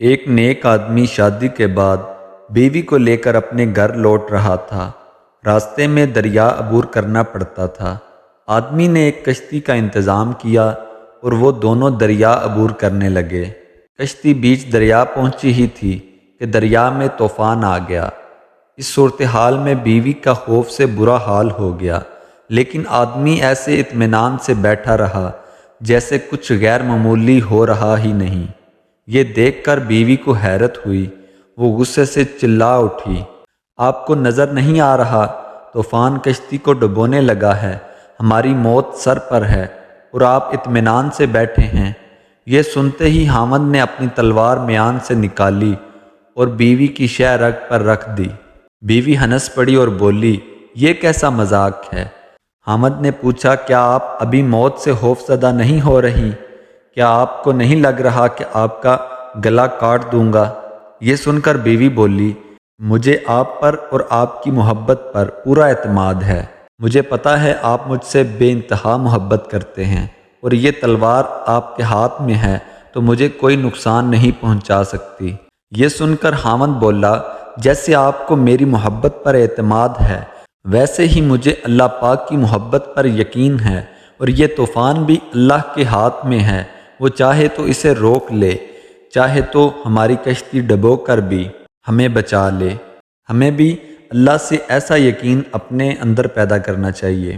ایک نیک آدمی شادی کے بعد بیوی کو لے کر اپنے گھر لوٹ رہا تھا۔ راستے میں دریا عبور کرنا پڑتا تھا۔ آدمی نے ایک کشتی کا انتظام کیا اور وہ دونوں دریا عبور کرنے لگے۔ کشتی بیچ دریا پہنچی ہی تھی کہ دریا میں طوفان آ گیا۔ اس صورتحال میں بیوی کا خوف سے برا حال ہو گیا، لیکن آدمی ایسے اطمینان سے بیٹھا رہا جیسے کچھ غیر معمولی ہو رہا ہی نہیں۔ یہ دیکھ کر بیوی کو حیرت ہوئی۔ وہ غصے سے چلا اٹھی، آپ کو نظر نہیں آ رہا؟ طوفان کشتی کو ڈبونے لگا ہے، ہماری موت سر پر ہے اور آپ اطمینان سے بیٹھے ہیں۔ یہ سنتے ہی حامد نے اپنی تلوار میان سے نکالی اور بیوی کی شہ رگ پر رکھ دی۔ بیوی ہنس پڑی اور بولی، یہ کیسا مذاق ہے؟ حامد نے پوچھا، کیا آپ ابھی موت سے خوف زدہ نہیں ہو رہی؟ کیا آپ کو نہیں لگ رہا کہ آپ کا گلا کاٹ دوں گا؟ یہ سن کر بیوی بولی، مجھے آپ پر اور آپ کی محبت پر پورا اعتماد ہے۔ مجھے پتہ ہے آپ مجھ سے بے انتہا محبت کرتے ہیں اور یہ تلوار آپ کے ہاتھ میں ہے تو مجھے کوئی نقصان نہیں پہنچا سکتی۔ یہ سن کر حامد بولا، جیسے آپ کو میری محبت پر اعتماد ہے ویسے ہی مجھے اللہ پاک کی محبت پر یقین ہے، اور یہ طوفان بھی اللہ کے ہاتھ میں ہے، وہ چاہے تو اسے روک لے، چاہے تو ہماری کشتی ڈبو کر بھی ہمیں بچا لے۔ ہمیں بھی اللہ سے ایسا یقین اپنے اندر پیدا کرنا چاہیے۔